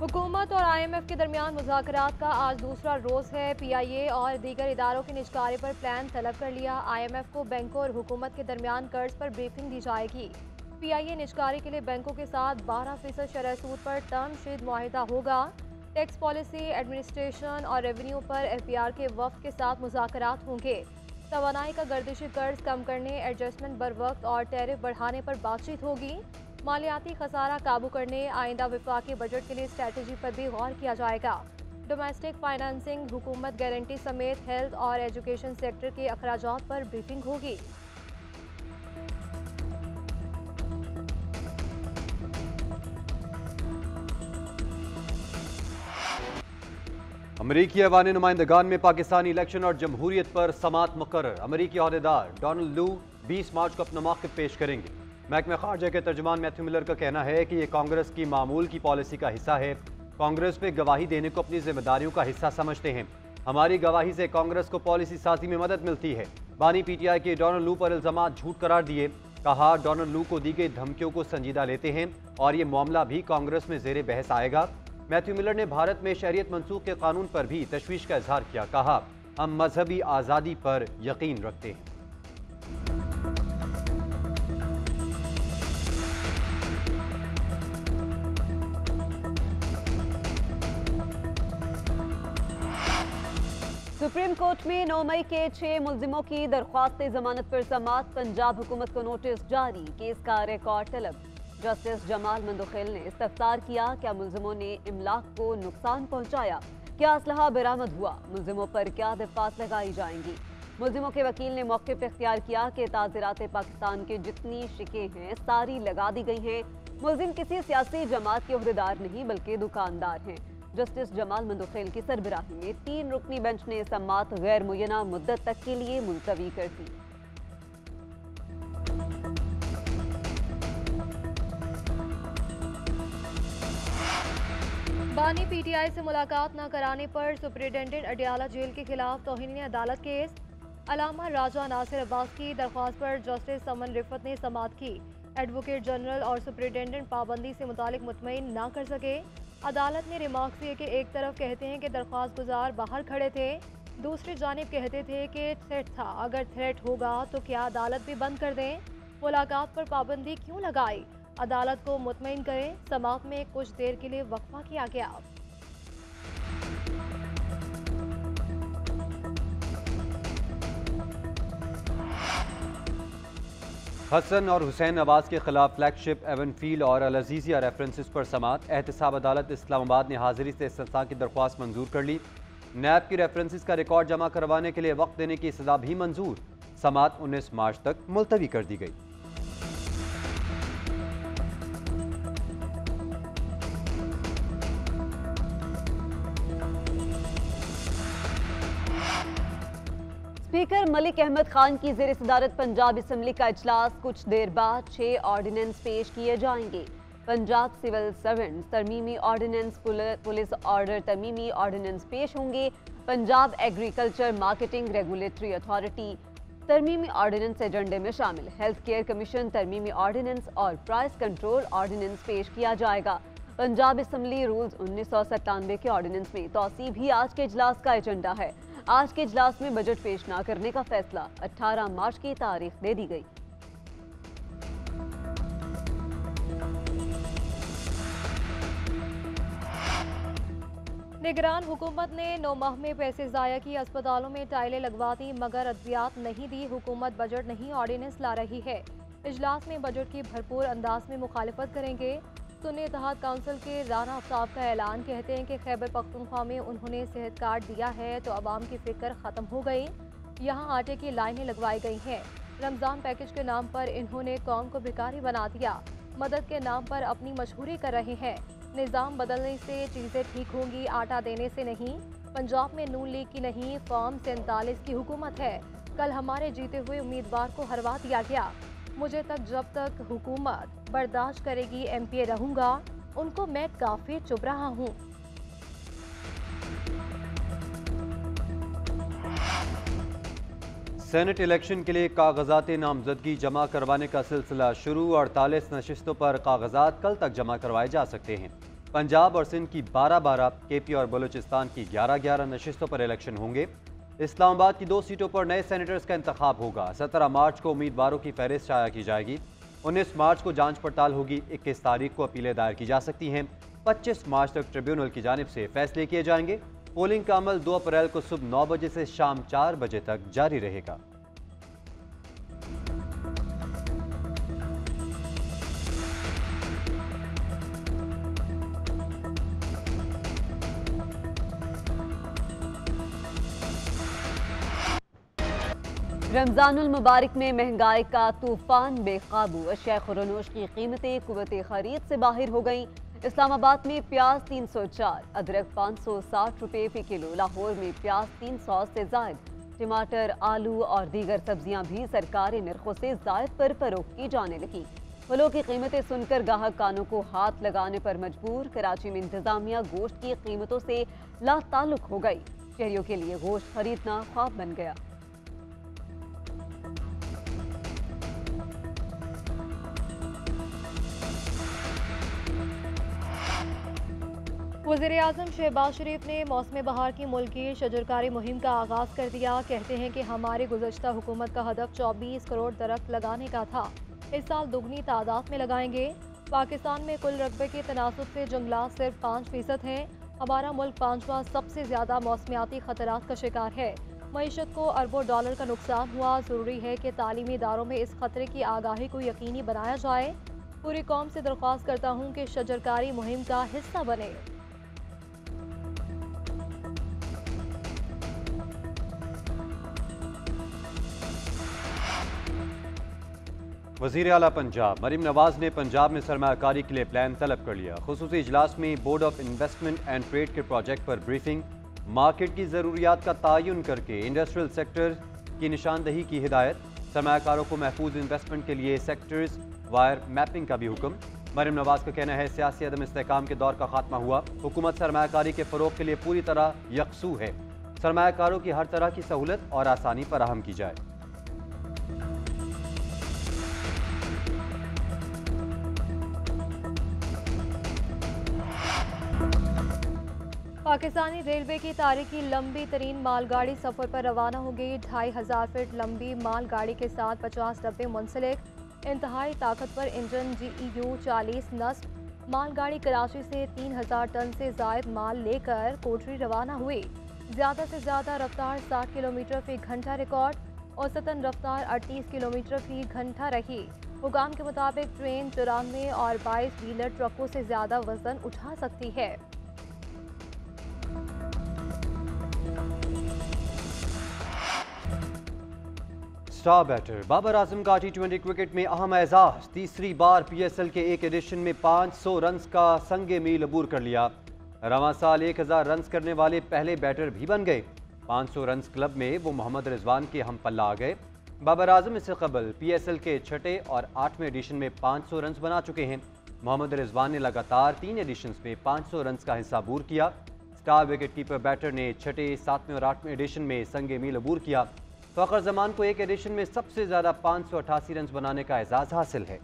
हुकूमत और IMF के दरमियान मुज़ाकरात का आज दूसरा रोज़ है। PIA और दीगर इदारों की निजकारी पर प्लान तलब कर लिया। IMF को बैंकों और हुकूमत के दरमियान कर्ज पर ब्रीफिंग दी जाएगी। PIA निजकारी के लिए बैंकों के साथ 12% शरह सूद पर टर्म शीट मुआहिदा होगा। टैक्स पॉलिसी, एडमिनिस्ट्रेशन और रेवेन्यू पर FBR के वफ़द के साथ मुज़ाकरात होंगे। तवानाई का गर्दिशी कर्ज कम करने, एडजस्टमेंट बर वक्त और टैरिफ बढ़ाने पर बातचीत होगी। मालियाती खसारा काबू करने, आइंदा विफाकी बजट के लिए स्ट्रेटजी पर भी गौर किया जाएगा। डोमेस्टिक फाइनेंसिंग, हुकूमत गारंटी समेत हेल्थ और एजुकेशन सेक्टर के अखराजात पर ब्रीफिंग होगी। अमरीकी ऐवान नुमाइंदगान में पाकिस्तानी इलेक्शन और जमहूरियत पर समात मुकर्रर। अमरीकी अहदेदार डोनाल्ड लू 20 मार्च को अपना मौक़िफ़ पेश करेंगे। महकमा खारजा के तर्जुमान मैथ्यू मिलर का कहना है कि यह कांग्रेस की मामूल की पॉलिसी का हिस्सा है। कांग्रेस पे गवाही देने को अपनी जिम्मेदारियों का हिस्सा समझते हैं। हमारी गवाही से कांग्रेस को पॉलिसी साजी में मदद मिलती है। बानी PTI के डोनाल्ड लू पर इल्जाम झूठ करार दिए। कहा, डोनाल्ड लू को दी गई धमकियों को संजीदा लेते हैं और ये मामला भी कांग्रेस में जेर बहस आएगा। मैथ्यू मिलर ने भारत में शरीयत मनसूख के कानून पर भी तशवीश का इजहार किया। कहा, हम मजहबी आज़ादी पर यकीन रखते हैं। सुप्रीम कोर्ट में 9 मई के 6 मुलजिमों की दरख्वास्त जमानत पर समात। पंजाब हुकूमत को नोटिस जारी, केस का रिकॉर्ड तलब। जस्टिस जमाल मंदोखेल ने इस्तफसार किया, क्या मुलजिमों ने इमलाक को नुकसान पहुंचाया, क्या असलहा बरामद हुआ, मुलजिमों पर क्या दफात लगाई जाएंगी। मुलजिमों के वकील ने मौक़िफ़ इख्तियार किया कि ताज़ीरात पाकिस्तान के जितनी शिकें हैं सारी लगा दी गई हैं। मुलजिम किसी सियासी जमात के अहदेदार नहीं बल्कि दुकानदार हैं। जस्टिस जमाल मंदोखेल की सरबराही में 3 रुकनी बेंच ने समात गैर मुय्यना मुद्दत तक के लिए मुलतवी कर दी। बानी PTI से मुलाकात न कराने पर सुप्रिंटेंडेंट अडियाला जेल के खिलाफ तौहीन अदालत केस। अलामा राजा नासिर अब्बास की दरख्वास्त पर जस्टिस समन रिफत ने समात की। एडवोकेट जनरल और सुप्रिंटेंडेंट पाबंदी से मुतालिक मुतमईन ना कर सके। अदालत ने रिमार्क किए कि एक तरफ कहते हैं कि दरख्वास्त गुजार बाहर खड़े थे, दूसरी जानिब कहते थे कि थ्रेट था। अगर थ्रेट होगा तो क्या अदालत भी बंद कर दें? मुलाकात पर पाबंदी क्यों लगाई? अदालत को मुतमईन करें। समात में कुछ देर के लिए वक्फा किया गया। हसन और हुसैन नवाज के खिलाफ फ्लैगशिप एवनफील्ड और अल अजीजिया रेफरेंसेस पर समात। एहतसाब अदालत इस्लामाबाद ने हाजिरी से इस्तिस्ना की दरख्वास्त मंजूर कर ली। नैब की रेफरेंसेस का रिकॉर्ड जमा करवाने के लिए वक्त देने की सदा भी मंजूर। समात 19 मार्च तक मुलतवी कर दी गई। स्पीकर मलिक अहमद खान की ज़ेर सदारत पंजाब असम्बली का इजलास। कुछ देर बाद 6 ऑर्डिनेंस पेश किए जाएंगे। पंजाब सिविल सर्वेंट तरमीमी ऑर्डिनेंस, पुलिस ऑर्डर तरमीमी ऑर्डिनेंस पेश होंगे। Punjab agriculture marketing regulatory authority तरमीमी ऑर्डिनेंस एजेंडे में शामिल। हेल्थ केयर कमीशन तरमीमी ऑर्डिनेंस और प्राइस कंट्रोल ऑर्डिनेंस पेश किया जाएगा। पंजाब असम्बली रूल्स 1997 के ऑर्डिनेंस में तौसीब भी आज के इजलास का एजेंडा है। आज के इजलास में बजट पेश न करने का फैसला 18 मार्च की तारीख दे दी गई। निगरान हुकूमत ने 9 माह में पैसे ज़ाया की। अस्पतालों में टाइलें लगवा दी मगर अद्वियात नहीं दी। हुकूमत बजट नहीं ऑर्डिनेंस ला रही है। इजलास में बजट की भरपूर अंदाज में मुखालिफत करेंगे। सुन्नी इत्तेहाद काउंसिल के राना आफ्ताब का ऐलान। कहते हैं कि खैबर पख्तूनख्वा में उन्होंने सेहत कार्ड दिया है तो आवाम की फिक्र ख़त्म हो गई। यहाँ आटे की लाइनें लगवाई गई हैं। रमज़ान पैकेज के नाम पर इन्होंने कौम को भिखारी बना दिया। मदद के नाम पर अपनी मशहूरी कर रहे हैं। निज़ाम बदलने से चीज़ें ठीक होंगी, आटा देने से नहीं। पंजाब में नून लीग की नहीं, फॉर्म 47 की हुकूमत है। कल हमारे जीते हुए उम्मीदवार को हरवा दिया गया। मुझे तक जब तक हुकूमत बर्दाश्त करेगी MPA रहूंगा। उनको मैं काफी चुप रहा हूँ। सेनेट इलेक्शन के लिए कागजात नामजदगी जमा करवाने का सिलसिला शुरू। 48 नशिस्तों पर कागजात कल तक जमा करवाए जा सकते हैं। पंजाब और सिंध की 12-12, केपी और बलूचिस्तान की 11-11 नशिस्तों पर इलेक्शन होंगे। इस्लामाबाद की 2 सीटों पर नए सेनेटर्स का इंतखाब होगा। 17 मार्च को उम्मीदवारों की फहरिस्त शाया की जाएगी। 19 मार्च को जांच पड़ताल होगी। 21 तारीख को अपीलें दायर की जा सकती हैं। 25 मार्च तक ट्रिब्यूनल की जानिब से फैसले किए जाएंगे। पोलिंग का अमल 2 अप्रैल को सुबह 9 बजे से शाम 4 बजे तक जारी रहेगा। रमजानुल मुबारक में महंगाई का तूफान बेकाबू। अशिया खुरनोश की कीमतें कुव्वते खरीद से बाहर हो गईं। इस्लामाबाद में प्याज 304, अदरक 560 रुपये फी किलो। लाहौर में प्याज 300 से जायद। टमाटर, आलू और दीगर सब्जियां भी सरकारी नरखों से जायद पर फरोख्त की जाने लगी। फलों की कीमतें सुनकर गाहक कानों को हाथ लगाने पर मजबूर। कराची में इंतजामिया गोश्त की कीमतों से लाताल्लुक हो गई। शहरियों के लिए गोश्त खरीदना ख्वाब बन गया। वज़ीर-ए-आज़म शहबाज शरीफ ने मौसम बहार की मुल्की शजरकारी मुहिम का आगाज़ कर दिया। कहते हैं कि हमारी गुज़श्ता हुकूमत का हदफ 24 करोड़ दरख्त लगाने का था। इस साल दुगनी तादाद में लगाएंगे। पाकिस्तान में कुल रकबे के तनासुब से जंगलात सिर्फ 5% हैं। हमारा मुल्क 5वां सबसे ज़्यादा मौसमियाती खतरात का शिकार है। मईशत को अरबों डॉलर का नुकसान हुआ। ज़रूरी है कि तालीमी इदारों में इस खतरे की आगाही को यकीनी बनाया जाए। पूरी कौम से दरख्वास्त करता हूँ कि शजरकारी मुहिम का हिस्सा बने। वज़ीर आला पंजाब मरीम नवाज ने पंजाब में सरमायाकारी के लिए प्लान तलब कर लिया। खुसूसी इजलास में board of investment and trade के प्रोजेक्ट पर ब्रीफिंग। मार्केट की ज़रूरियात का तयन करके इंडस्ट्रियल सेक्टर की निशानदही की हिदायत। सरमायाकारों को महफूज इन्वेस्टमेंट के लिए सेक्टर्स वायर मैपिंग का भी हुक्म। मरीम नवाज का कहना है सियासी अदम इस्तेहकाम के दौर का खात्मा हुआ। हुकूमत सरमायाकारी के फ़रोग के लिए पूरी तरह यकसू है। सरमायाकारों की हर तरह की सहूलत और आसानी फराहम की जाए। पाकिस्तानी रेलवे की तारीखी लंबी तरीन मालगाड़ी सफ़र पर रवाना हो गई। 2500 फीट लंबी मालगाड़ी के साथ 50 डब्बे मुंसलिक। इंतहाई ताकतवर इंजन GEU 40 नस्ब मालगाड़ी कराची से 3000 टन से जायद माल लेकर कोटरी रवाना हुई। ज़्यादा से ज़्यादा रफ्तार 60 किलोमीटर फी घंटा रिकॉर्ड। औसतन रफ्तार 38 किलोमीटर फी घंटा रही। हुकाम के मुताबिक ट्रेन 94 और 22 व्हीलर ट्रकों से ज़्यादा वजन उठा सकती है। स्टार बैटर बाबर आजम का T20 क्रिकेट में अहम एजाज। तीसरी बार PSL के एक एडिशन में 500 रन्स का संगे मील अबूर कर लिया। रवां साल 1000 रन्स करने वाले पहले बैटर भी बन गए। 500 रन्स क्लब में वो मोहम्मद रिजवान के हम पल्ला आ गए। बाबर आजम इससे कबल PSL के 6ठे और 8वें एडिशन में 500 रन्स बना चुके हैं। मोहम्मद रिजवान ने लगातार 3 एडिशंस में 500 रन्स का हिस्सा अबूर किया। स्टार विकेट कीपर बैटर ने 6ठे, 7वें और 8वें एडिशन में संगे मील अबूर किया। फ़खर जमान को एक एडिशन में सबसे ज़्यादा 588 रन बनाने का एजाज़ हासिल है।